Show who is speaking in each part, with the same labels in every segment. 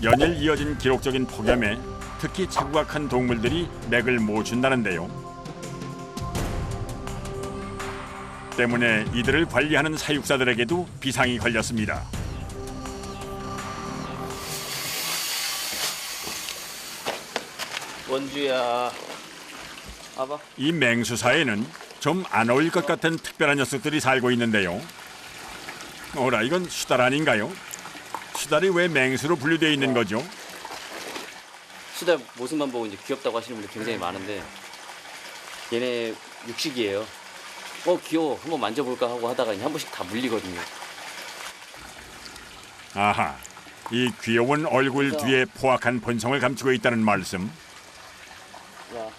Speaker 1: 연일 이어진 기록적인 폭염에 특히 체구가 큰 동물들이 맥을 못 준다는데요. 때문에 이들을 관리하는 사육사들에게도 비상이 걸렸습니다.
Speaker 2: 원주야, 와봐.
Speaker 1: 이 맹수사에는 좀 안 어울릴 것 같은 특별한 녀석들이 살고 있는데요. 어라, 이건 수달 아닌가요? 수달이 왜 맹수로 분류되어 있는 거죠?
Speaker 2: 수달 모습만 보고 이제 귀엽다고 하시는 분들 굉장히 많은데 얘네 육식이에요. 귀여워. 한번 만져볼까 하고 하다가 이제 한 번씩 다 물리거든요.
Speaker 1: 아하, 이 귀여운 얼굴 뒤에 포악한 본성을 감추고 있다는 말씀.
Speaker 2: 야.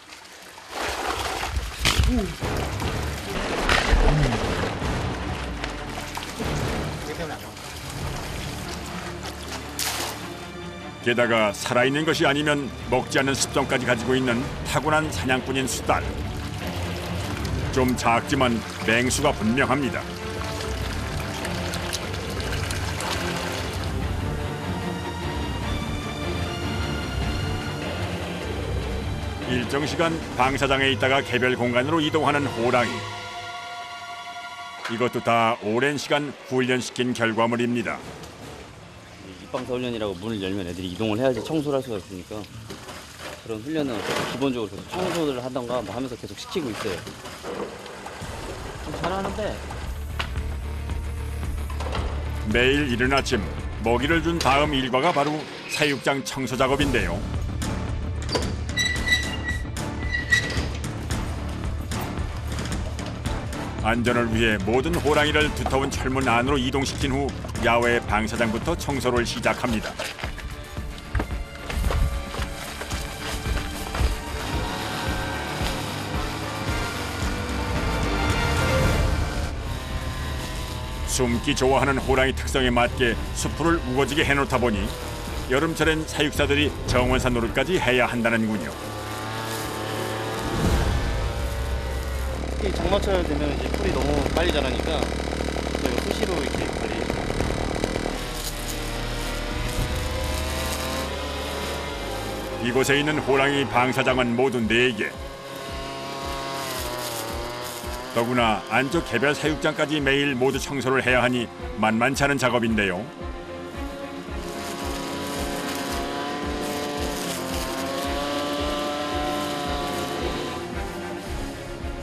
Speaker 1: 게다가 살아있는 것이 아니면 먹지 않는 습성까지 가지고 있는 타고난 사냥꾼인 수달. 좀 작지만 맹수가 분명합니다. 일정 시간 방사장에 있다가 개별 공간으로 이동하는 호랑이. 이것도 다 오랜 시간 훈련시킨 결과물입니다.
Speaker 2: 입방사 훈련이라고 문을 열면 애들이 이동을 해야지 청소를 할 수가 있으니까 그런 훈련은 기본적으로 계속 청소를 하던가 뭐 하면서 계속 시키고 있어요. 좀 잘하는데.
Speaker 1: 매일 이른 아침 먹이를 준 다음 일과가 바로 사육장 청소 작업인데요. 안전을 위해 모든 호랑이를 두터운 철문 안으로 이동시킨 후 야외 방사장부터 청소를 시작합니다. 숨기 좋아하는 호랑이 특성에 맞게 수풀을 우거지게 해놓다 보니 여름철엔 사육사들이 정원사 노릇까지 해야 한다는군요.
Speaker 3: 이 장마철 되면 이제 풀이 너무 빨리 자라니까 저희가 수시로 이렇게 관리.
Speaker 1: 이곳에 있는 호랑이 방사장은 모두 4개. 더구나 안쪽 개별 사육장까지 매일 모두 청소를 해야 하니 만만치 않은 작업인데요.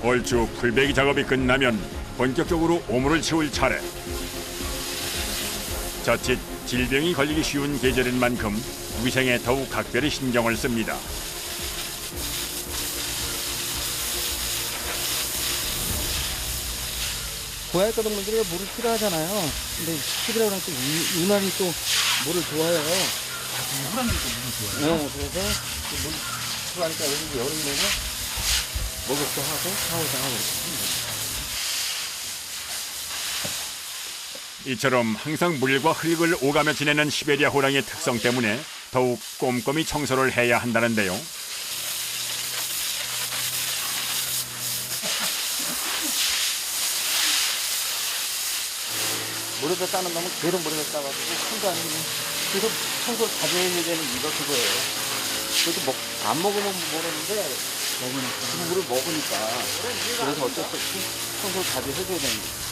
Speaker 1: 얼추 풀베기 작업이 끝나면 본격적으로 오물을 치울 차례. 자칫 질병이 걸리기 쉬운 계절인 만큼 위생에 더욱 각별히 신경을 씁니다.
Speaker 4: 고양이과 동물들이 물을 필요하잖아요. 근데 시키라고 하면 또 유난히 또 물을 좋아해요.
Speaker 5: 호랑이도 물을 좋아해요?
Speaker 4: 네, 그래서 물 필요하니까 여기 여름에는 목욕도 하고 샤워도 하고.
Speaker 1: 이처럼 항상 물과 흙을 오가며 지내는 시베리아 호랑이의 특성 때문에 더욱 꼼꼼히 청소를 해야 한다는데요.
Speaker 4: 물에다 싸는 놈은 계속 물에다 싸가지고 큰거 아니면 계속 청소를 자주 해야 되는 이유가 그거예요. 그래도 안 먹으면 모르는데 지금 물을 먹으니까 그래서 어쩔 수 없이 청소를 자주 해줘야 되는 거예요.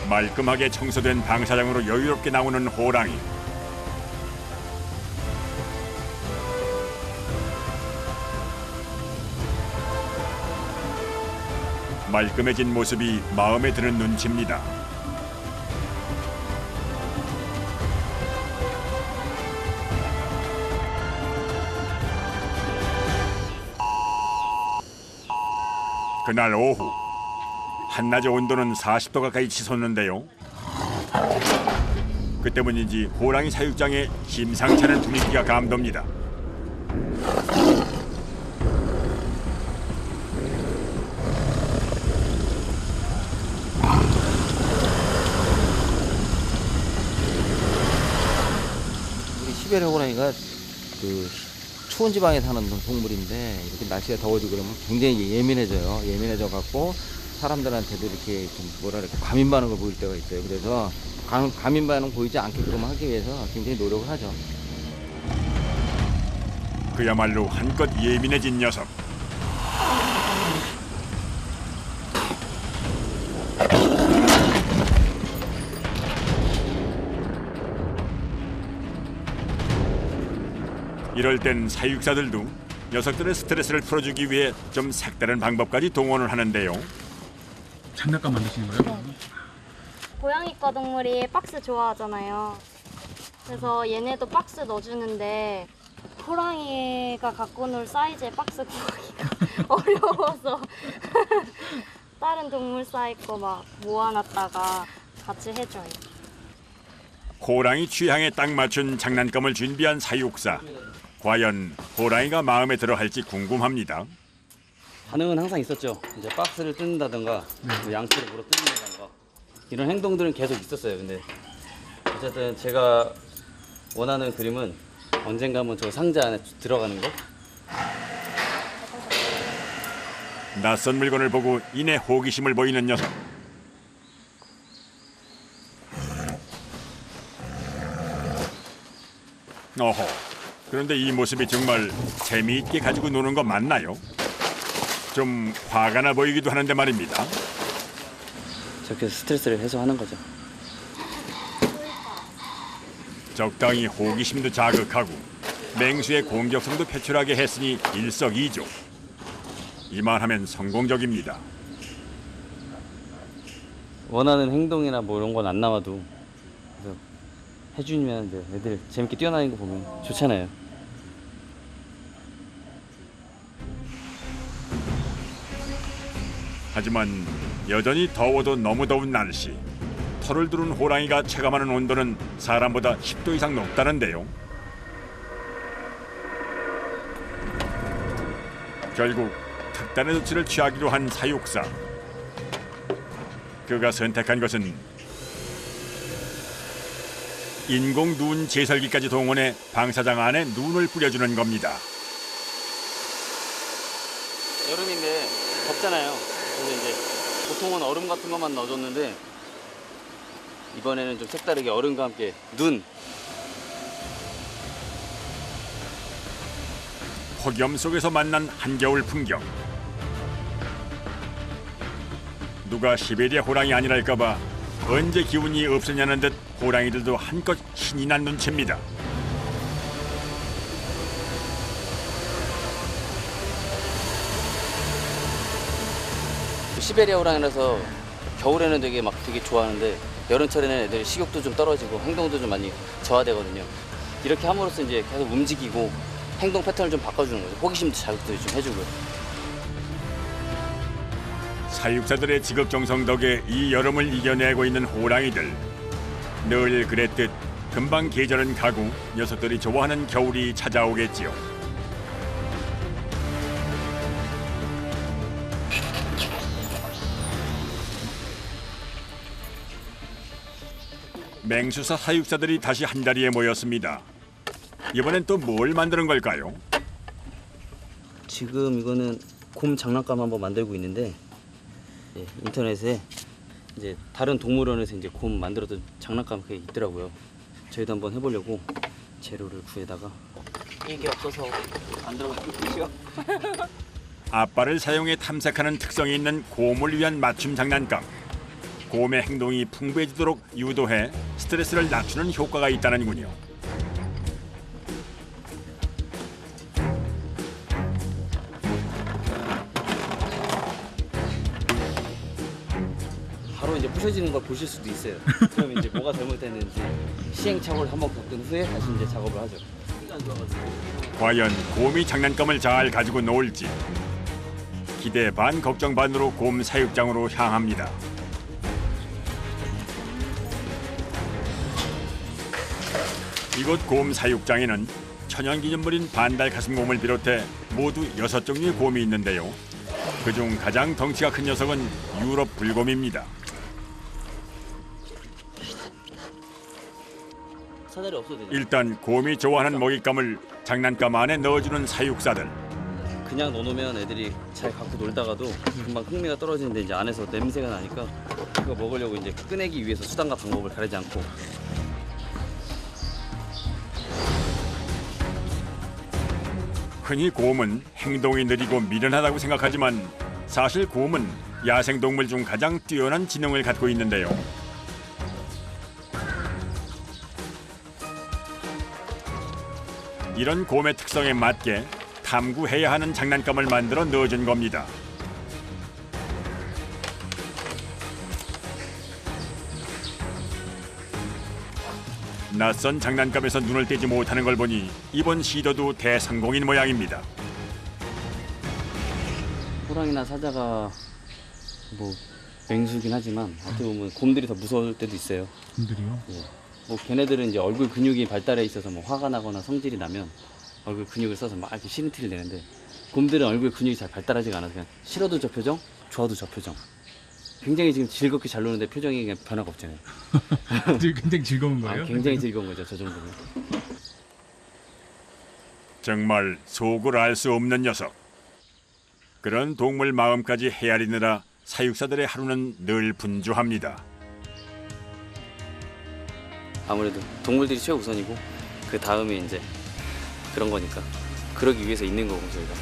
Speaker 1: 말끔하게 청소된 방사장으로 여유롭게 나오는 호랑이. 말끔해진 모습이 마음에 드는 눈치입니다. 그날 오후 한낮의 온도는 40도 가까이 치솟는데요. 그 때문인지 호랑이 사육장에 심상치 않은 분위기가 감돕니다.
Speaker 4: 우리 시베리아 호랑이가 그 추운 지방에 사는 동물인데 이렇게 날씨가 더워지고 그러면 굉장히 예민해져요. 예민해져 갖고 사람들한테도 이렇게 좀 뭐랄까 과민 반응을 보일 때가 있어요. 그래서 과민 반응 보이지 않게끔 하기 위해서 굉장히 노력을 하죠.
Speaker 1: 그야말로 한껏 예민해진 녀석. 이럴 땐 사육사들도 녀석들의 스트레스를 풀어주기 위해 좀 색다른 방법까지 동원을 하는데요.
Speaker 5: 장난감 만드시는 거예요?
Speaker 6: 고양이과 동물이 박스 좋아하잖아요. 그래서 얘네도 박스 넣어주는데 호랑이가 갖고 놀 사이즈의 박스 구하기가 어려워서 다른 동물 사이 거 막 모아놨다가 같이 해줘요.
Speaker 1: 호랑이 취향에 딱 맞춘 장난감을 준비한 사육사. 과연 호랑이가 마음에 들어 할지 궁금합니다.
Speaker 2: 반응은 항상 있었죠. 이제 박스를 뜯는다든가 뭐 양초를 물어 뜯는다든가 이런 행동들은 계속 있었어요. 근데 어쨌든 제가 원하는 그림은 언젠가 한번 저 상자 안에 들어가는 거.
Speaker 1: 낯선 물건을 보고 이내 호기심을 보이는 녀석. 어허, 그런데 이 모습이 정말 재미있게 가지고 노는 거 맞나요? 좀 화가 나 보이기도 하는데 말입니다.
Speaker 2: 저렇게 스트레스를 해소하는 거죠.
Speaker 1: 적당히 호기심도 자극하고 맹수의 공격성도 표출하게 했으니 일석이조. 이만하면 성공적입니다.
Speaker 2: 원하는 행동이나 뭐 이런 건 안 나와도 그래서 해주면 이제 애들 재밌게 뛰어다니는 거 보면 좋잖아요.
Speaker 1: 하지만 여전히 더워도 너무 더운 날씨. 털을 두른 호랑이가 체감하는 온도는 사람보다 10도 이상 높다는데요. 결국 특단의 조치를 취하기로 한 사육사. 그가 선택한 것은 인공 눈 제설기까지 동원해 방사장 안에 눈을 뿌려주는 겁니다.
Speaker 2: 여름인데 덥잖아요. 그래서 이제 보통은 얼음 같은 것만 넣어줬는데 이번에는 좀 색다르게 얼음과 함께 눈.
Speaker 1: 폭염 속에서 만난 한겨울 풍경. 누가 시베리아 호랑이 아니랄까봐 언제 기운이 없으냐는 듯 호랑이들도 한껏 신이 난 눈치입니다.
Speaker 2: 시베리아 호랑이라서 겨울에는 되게 좋아하는데 여름철에는 애들이 식욕도 좀 떨어지고 행동도 좀 많이 저하되거든요. 이렇게 함으로써 이제 계속 움직이고 행동 패턴을 좀 바꿔주는 거죠. 호기심도 자극도 좀 해주고요.
Speaker 1: 사육사들의 직업 정성 덕에 이 여름을 이겨내고 있는 호랑이들. 늘 그랬듯 금방 계절은 가고 녀석들이 좋아하는 겨울이 찾아오겠지요. 맹수사 사육사들이 다시 한자리에 모였습니다. 이번엔 또 뭘 만드는 걸까요?
Speaker 2: 지금 이거는 곰 장난감 한번 만들고 있는데 인터넷에 이제 다른 동물원에서 이제 곰 만들었던 장난감 그게 있더라고요. 저희도 한번 해보려고 재료를 구해다가 이게 없어서 안 들어가고요.
Speaker 1: 앞발을 사용해 탐색하는 특성이 있는 곰을 위한 맞춤 장난감. 곰의 행동이 풍부해지도록 유도해 스트레스를 낮추는 효과가 있다는군요.
Speaker 2: 바로 이제 부셔지는 걸 보실 수도 있어요. 그럼 이제 뭐가 잘못됐는지 시행착오를 한번 겪은 후에 다시 이제 작업을 하죠.
Speaker 1: 과연 곰이 장난감을 잘 가지고 놀지. 기대 반 걱정 반으로 곰 사육장으로 향합니다. 이곳 곰 사육장에는 천연기념물인 반달 가슴곰을 비롯해 모두 6종류의 곰이 있는데요. 그중 가장 덩치가 큰 녀석은 유럽 불곰입니다.
Speaker 2: 사다리 없어도 되죠.
Speaker 1: 일단 곰이 좋아하는 먹잇감을 장난감 안에 넣어주는 사육사들.
Speaker 2: 그냥 넣어놓으면 애들이 잘 갖고 놀다가도 금방 흥미가 떨어지는데 이제 안에서 냄새가 나니까 그거 먹으려고 이제 꺼내기 위해서 수단과 방법을 가리지 않고
Speaker 1: 흔히 곰은 행동이 느리고 미련하다고 생각하지만 사실 곰은 야생동물 중 가장 뛰어난 지능을 갖고 있는데요. 이런 곰의 특성에 맞게 탐구해야 하는 장난감을 만들어 넣어준 겁니다. 낯선 장난감에서 눈을 떼지 못하는 걸 보니 이번 시도도 대성공인 모양입니다.
Speaker 2: 호랑이나 사자가 뭐 맹수긴 하지만 어떻게 보면 곰들이 더 무서울 때도 있어요.
Speaker 5: 곰들이요?
Speaker 2: 뭐 걔네들은 이제 얼굴 근육이 발달해 있어서 뭐 화가 나거나 성질이 나면 얼굴 근육을 써서 막 이렇게 싫은 티를 내는데 곰들은 얼굴 근육이 잘 발달하지가 않아서 그냥 싫어도 저 표정, 좋아도 저 표정. 굉장히 지금 즐겁게 잘 노는데 표정이 그냥 변화가 없잖아요.
Speaker 5: 지금 굉장히 즐거운 거예요?
Speaker 2: 굉장히 즐거운 거죠, 저 정도면.
Speaker 1: 정말 속을 알 수 없는 녀석. 그런 동물 마음까지 헤아리느라 사육사들의 하루는 늘 분주합니다.
Speaker 2: 아무래도 동물들이 최우선이고 그 다음에 이제 그런 거니까 그러기 위해서 있는 거고 저희가.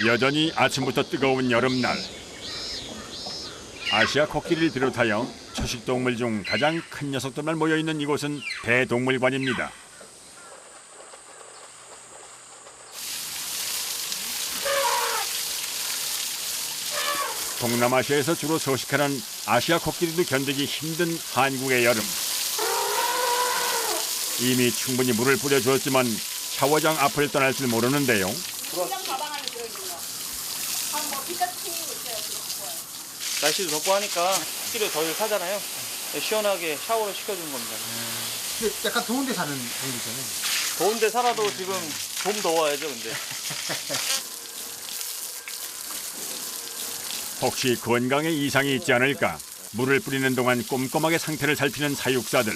Speaker 1: 여전히 아침부터 뜨거운 여름날. 아시아 코끼리를 비롯하여 초식동물 중 가장 큰 녀석들만 모여있는 이곳은 대동물관입니다. 동남아시아에서 주로 서식하는 아시아 코끼리도 견디기 힘든 한국의 여름. 이미 충분히 물을 뿌려주었지만 샤워장 앞을 떠날 줄 모르는데요.
Speaker 3: 날씨도 덥고 하니까 코끼리 덜 사잖아요. 시원하게 샤워를 시켜주는 겁니다.
Speaker 7: 근데 약간 더운 데 사는 동물이잖아요.
Speaker 3: 더운데 살아도 지금 좀 더워야죠, 근데.
Speaker 1: 혹시 건강에 이상이 있지 않을까 물을 뿌리는 동안 꼼꼼하게 상태를 살피는 사육사들.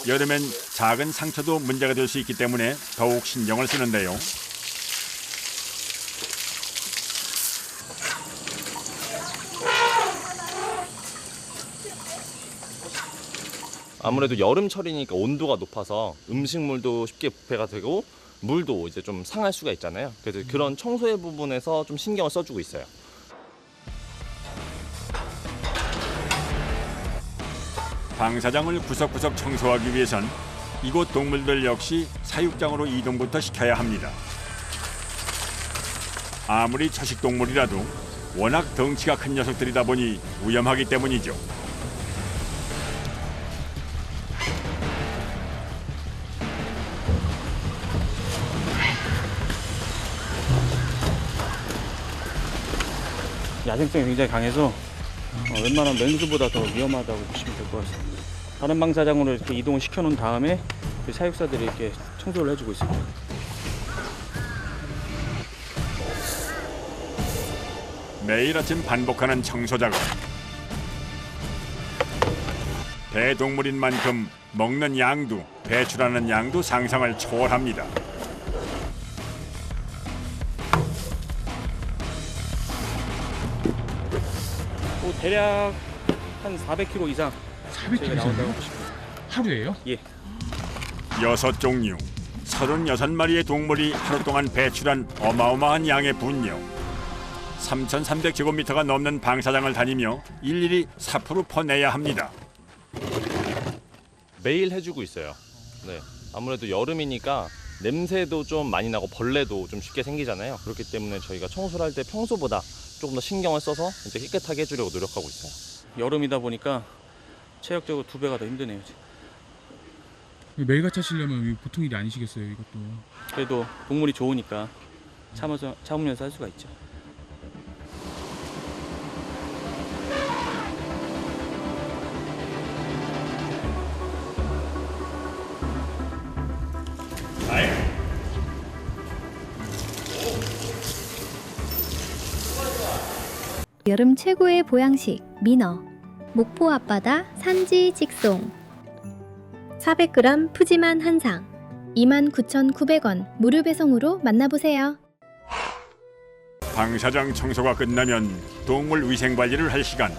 Speaker 1: 여름엔 작은 상처도 문제가 될 수 있기 때문에 더욱 신경을 쓰는데요.
Speaker 8: 아무래도 여름철이니까 온도가 높아서 음식물도 쉽게 부패가 되고 물도 이제 좀 상할 수가 있잖아요. 그래서 그런 청소의 부분에서 좀 신경을 써주고 있어요.
Speaker 1: 방사장을 구석구석 청소하기 위해선 이곳 동물들 역시 사육장으로 이동부터 시켜야 합니다. 아무리 초식동물이라도 워낙 덩치가 큰 녀석들이다 보니 위험하기 때문이죠.
Speaker 3: 야생성이 굉장히 강해서 웬만한 맹수보다 더 위험하다고 보시면 될 것 같습니다. 다른 방사장으로 이렇게 이동을 시켜놓은 다음에 그 사육사들이 이렇게 청소를 해주고 있습니다.
Speaker 1: 매일 아침 반복하는 청소 작업. 대동물인 만큼 먹는 양도 배출하는 양도 상상을 초월합니다.
Speaker 3: 대략 한 400kg 이상
Speaker 5: 400kg
Speaker 3: 나온다고
Speaker 5: 이상이요?
Speaker 3: 보시면 돼요.
Speaker 5: 하루에요?
Speaker 3: 예.
Speaker 1: 6종류, 36마리의 동물이 하루 동안 배출한 어마어마한 양의 분뇨. 3,300제곱미터가 넘는 방사장을 다니며 일일이 삽으로 퍼내야 합니다.
Speaker 8: 매일 해주고 있어요. 네. 아무래도 여름이니까 냄새도 좀 많이 나고 벌레도 좀 쉽게 생기잖아요. 그렇기 때문에 저희가 청소를 할 때 평소보다 조금 더 신경을 써서 이제 깨끗하게 해주려고 노력하고 있어요.
Speaker 3: 여름이다 보니까 체력적으로 2배가 더 힘드네요. 지금.
Speaker 5: 매일같이 하시려면 보통 일이 아니시겠어요, 이것도.
Speaker 3: 그래도 동물이 좋으니까 참으면서 할 수가 있죠.
Speaker 9: 여름 최고의 보양식 민어, 목포 앞바다 산지 직송 400g 푸짐한 한상 29,900원 무료 배송으로 만나보세요.
Speaker 1: 방사장 청소가 끝나면 동물 위생 관리를 할 시간.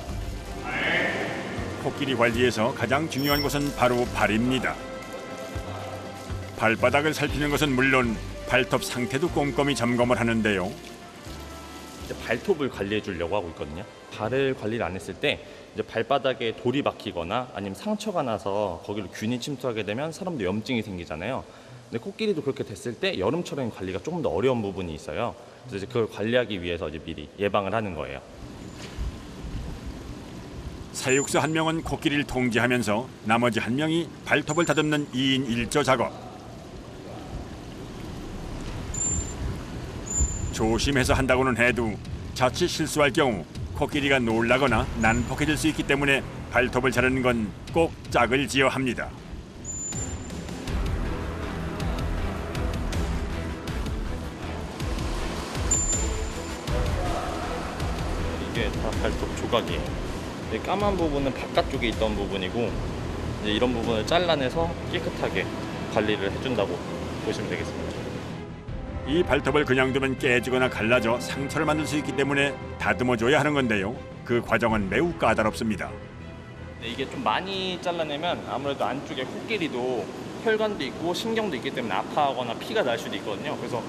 Speaker 1: 코끼리 관리에서 가장 중요한 것은 바로 발입니다. 발바닥을 살피는 것은 물론 발톱 상태도 꼼꼼히 점검을 하는데요.
Speaker 8: 이제 발톱을 관리해 주려고 하고 있거든요. 발을 관리를 안 했을 때 이제 발바닥에 돌이 박히거나 아니면 상처가 나서 거기로 균이 침투하게 되면 사람도 염증이 생기잖아요. 근데 코끼리도 그렇게 됐을 때 여름철에는 관리가 조금 더 어려운 부분이 있어요. 그래서 이제 그걸 관리하기 위해서 이제 미리 예방을 하는 거예요.
Speaker 1: 사육사 한 명은 코끼리를 통제하면서 나머지 한 명이 발톱을 다듬는 2인 1조 작업. 조심해서 한다고는 해도 자칫 실수할 경우 코끼리가 놀라거나 난폭해질 수 있기 때문에 발톱을 자르는 건 꼭 짝을 지어 합니다.
Speaker 8: 이게 다 발톱 조각이에요. 이 까만 부분은 바깥쪽에 있던 부분이고 이제 이런 부분을 잘라내서 깨끗하게 관리를 해준다고 보시면 되겠습니다.
Speaker 1: 이 발톱을 그냥 두면 깨지거나 갈라져 상처를 만들 수 있기 때문에 다듬어줘야 하는 건데요. 그 과정은 매우 까다롭습니다.
Speaker 8: 이게 좀 많이 잘라내면 아무래도 안쪽에 코끼리도 혈관도 있고 신경도 있기 때문에 아파하거나 피가 날 수도 있거든요. 그래서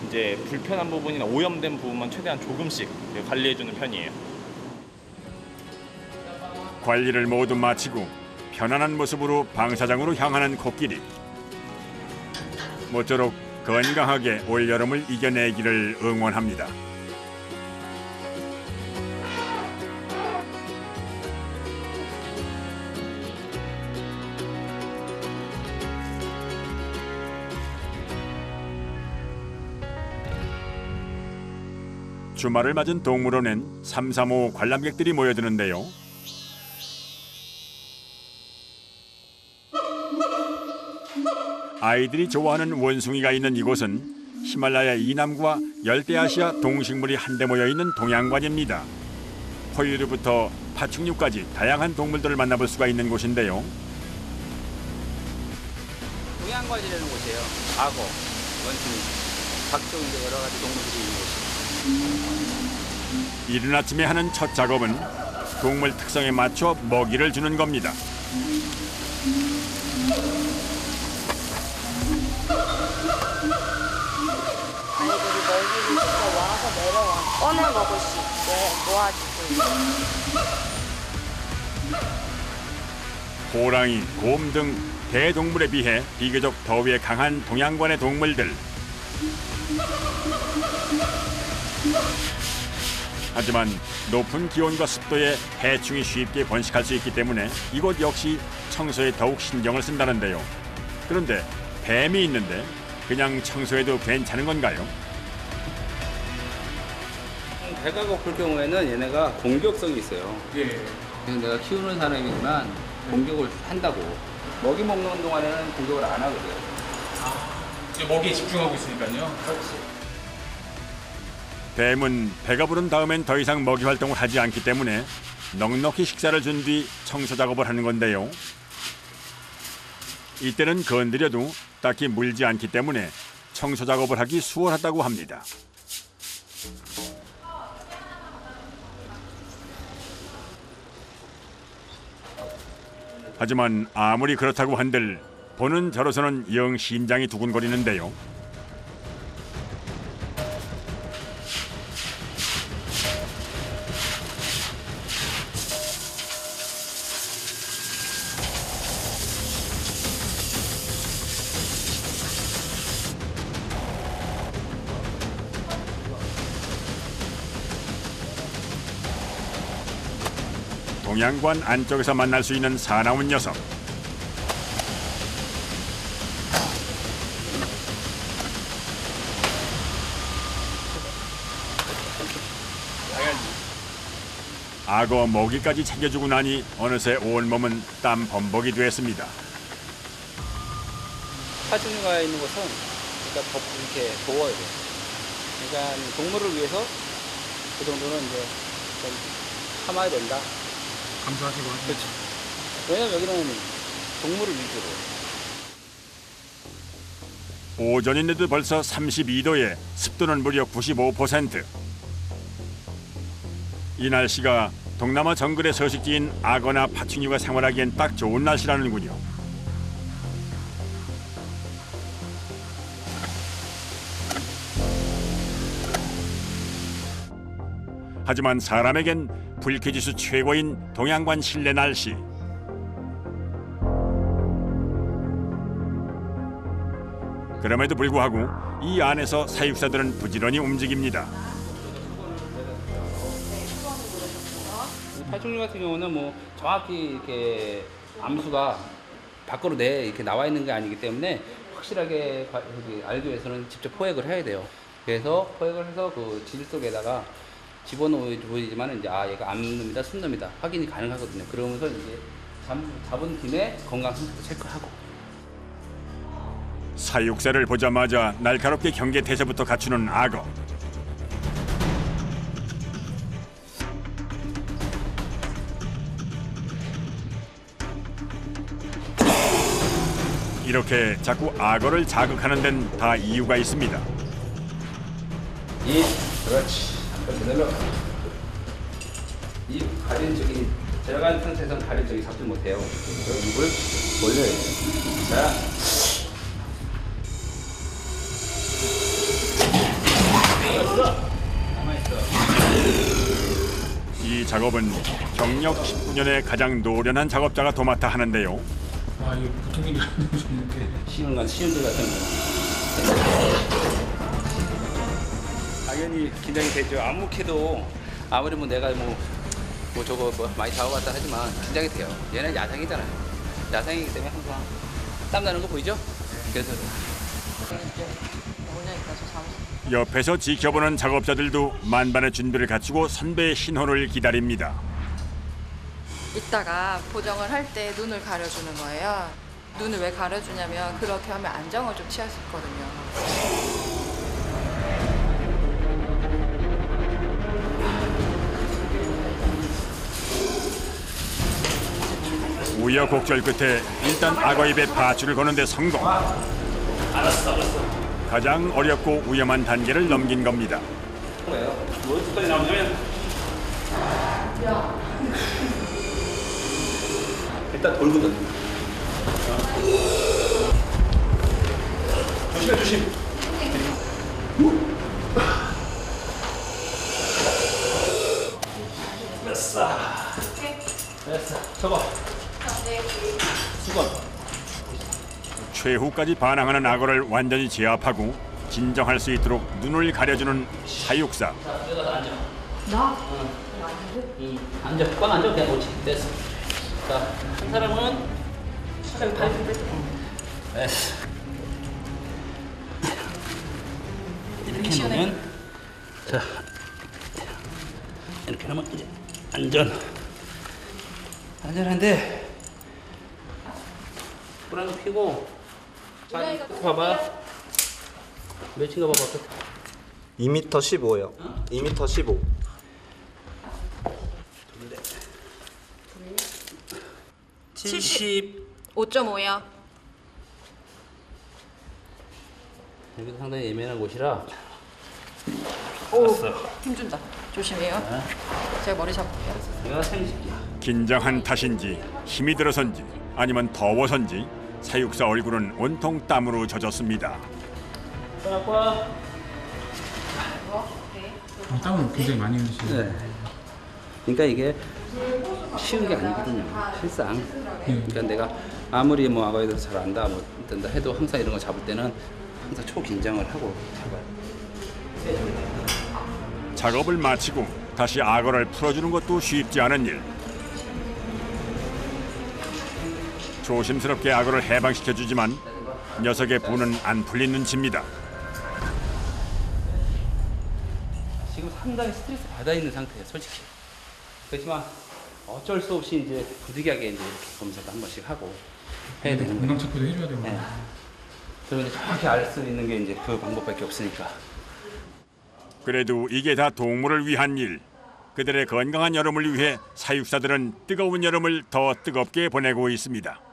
Speaker 8: 이제 불편한 부분이나 오염된 부분만 최대한 조금씩 관리해주는 편이에요.
Speaker 1: 관리를 모두 마치고 편안한 모습으로 방사장으로 향하는 코끼리. 모쪼록 건강하게 올여름을 이겨내기를 응원합니다. 주말을 맞은 동물원엔 335 관람객들이 모여드는데요. 아이들이 좋아하는 원숭이가 있는 이곳은 히말라야 이남과 열대아시아 동식물이 한데 모여있는 동양관입니다. 포유류부터 파충류까지 다양한 동물들을 만나볼 수가 있는 곳인데요.
Speaker 4: 동양관이라는 곳이에요. 악어, 원숭이, 각종 이제 여러 가지 동물들이 있는 곳이에요.
Speaker 1: 이른 아침에 하는 첫 작업은 동물 특성에 맞춰 먹이를 주는 겁니다.
Speaker 6: 아이들이 먹이를 직접 와서 내려와 꺼내 먹을 수 있게 모아주고 있어요.
Speaker 1: 호랑이, 곰 등 대동물에 비해 비교적 더위에 강한 동양관의 동물들. 하지만 높은 기온과 습도에 해충이 쉽게 번식할 수 있기 때문에 이곳 역시 청소에 더욱 신경을 쓴다는데요. 그런데 뱀이 있는데 그냥 청소해도 괜찮은 건가요?
Speaker 4: 배가 고플 경우에는 얘네가 공격성이 있어요.
Speaker 5: 예.
Speaker 4: 그래서 내가 키우는 사람이지만 공격을 한다고. 먹이 먹는 동안에는 공격을 안 하거든.
Speaker 5: 이제 먹이에 집중하고 있으니까요.
Speaker 4: 그렇지.
Speaker 1: 뱀은 배가 부른 다음엔 더 이상 먹이 활동을 하지 않기 때문에 넉넉히 식사를 준 뒤 청소 작업을 하는 건데요. 이때는 건드려도 딱히 물지 않기 때문에 청소 작업을 하기 수월하다고 합니다. 하지만 아무리 그렇다고 한들 보는 저로서는 영 심장이 두근거리는데요. 동양관 안쪽에서 만날 수 있는 사나운 녀석. 악어 먹이까지 챙겨주고 나니 어느새 온몸은 땀 범벅이 됐습니다.
Speaker 4: 파충류가 있는 곳은 그러니까 이렇게 더워야 돼요. 그러니까 동물을 위해서 그 정도는 이제 좀 참아야 된다.
Speaker 5: 감수하시고 하시는
Speaker 2: 그렇죠. 왜냐면 여기는 동물을 위주로.
Speaker 1: 오전인데도 벌써 32도에 습도는 무려 95%. 이 날씨가 동남아 정글의 서식지인 악어나 파충류가 생활하기엔 딱 좋은 날씨라는군요. 하지만 사람에겐 불쾌지수 최고인 동양관 실내 날씨. 그럼에도 불구하고 이 안에서 사육사들은 부지런히 움직입니다.
Speaker 2: 파충류 같은 경우는 뭐 정확히 이렇게 암수가 밖으로 이렇게 나와 있는 게 아니기 때문에 확실하게 알기 위해서는 직접 포획을 해야 돼요. 그래서 포획을 해서 그 질 속에다가 집어넣어지만 이제 얘가 암놈이다 순놈이다 확인이 가능하거든요. 그러면서 이제 잡은 김에 건강 상태도 체크하고.
Speaker 1: 사육사를 보자마자 날카롭게 경계 태세부터 갖추는 악어. 이렇게 자꾸 악어를 자극하는 데는 다 이유가 있습니다.
Speaker 2: 그렇지. 그대로. 입 가린 쪽이 들어간 상태에서는 가린 쪽이 잡지 못해요. 입을 벌려야 돼요. 자.
Speaker 1: 이 작업은 경력 19년의 가장 노련한 작업자가 도맡아 하는데요.
Speaker 5: 아 이거 보통 일이 아니고 좀 이렇게
Speaker 2: 쉬운 건 쉬운 줄 같은 거. 당연히 긴장이 되죠. 아무캐도 아무리 뭐 내가 뭐 저거 많이 잡아봤다 하지만 긴장이 돼요. 얘는 야생이잖아요. 야생이기 때문에 항상 땀 나는 거 보이죠? 그래서
Speaker 1: 옆에서 지켜보는 작업자들도 만반의 준비를 갖추고 선배의 신호를 기다립니다.
Speaker 6: 이따가 보정을 할 때 눈을 가려주는 거예요. 눈을 왜 가려주냐면 그렇게 하면 안정을 좀 취할 수 있거든요.
Speaker 1: 우여곡절 끝에 일단 악어 입에 밧줄을 거는 데 성공. 가장 어렵고 위험한 단계를 넘긴 겁니다.
Speaker 2: 뭐까지 나오냐면 일단 돌거든. 조심해 조심. 됐어. 접어. 수건.
Speaker 1: 최후까지 반항하는 악어를 완전히 제압하고 진정할 수 있도록 눈을 가려주는 사육사.
Speaker 2: 나? 앉아. 꽉 앉아. 그냥 옳지. 됐어. 자, 한 사람은 차라리 다리 뺐어. 됐어. 이렇게 놓으면 자, 이렇게 하면 이제 안전한데 불안도 피고. 자, 봐봐. 몇인가 봐봐.
Speaker 10: 2m 15요. 2m 15.
Speaker 6: 5.5요.
Speaker 2: 여기도 상당히 예민한 곳이라.
Speaker 6: 오, 힘준다. 조심해요. 제가 머리 잡을게요.
Speaker 2: 내가 생식이야.
Speaker 1: 긴장한 탓인지 힘이 들어선지 아니면 더워선지 사육사 얼굴은 온통 땀으로 젖었습니다.
Speaker 5: 땀을 굉장히 많이 흘리시네요.
Speaker 2: 네. 그러니까 이게 쉬운 게 아니거든요. 실상. 그러니까 내가 아무리 뭐 악어에 대해서 잘 안다 뭐 된다 해도 항상 이런 거 잡을 때는 항상 초긴장을 하고 잡아요.
Speaker 1: 작업을 마치고 다시 악어를 풀어주는 것도 쉽지 않은 일. 조심스럽게 악어를 해방시켜주지만 녀석의 분은 안 풀린 눈치입니다.
Speaker 2: 지금 상당히 스트레스 받아 있는 상태예요, 솔직히. 그렇지만 어쩔 수 없이 이제 부득이하게 이제 이렇게 검사도 한 번씩 하고 해야 되는 거예요.
Speaker 5: 건강 체크도 해줘야 되고.
Speaker 2: 네. 그런데 정확히 알 수 있는 게 이제 그 방법밖에 없으니까.
Speaker 1: 그래도 이게 다 동물을 위한 일. 그들의 건강한 여름을 위해 사육사들은 뜨거운 여름을 더 뜨겁게 보내고 있습니다.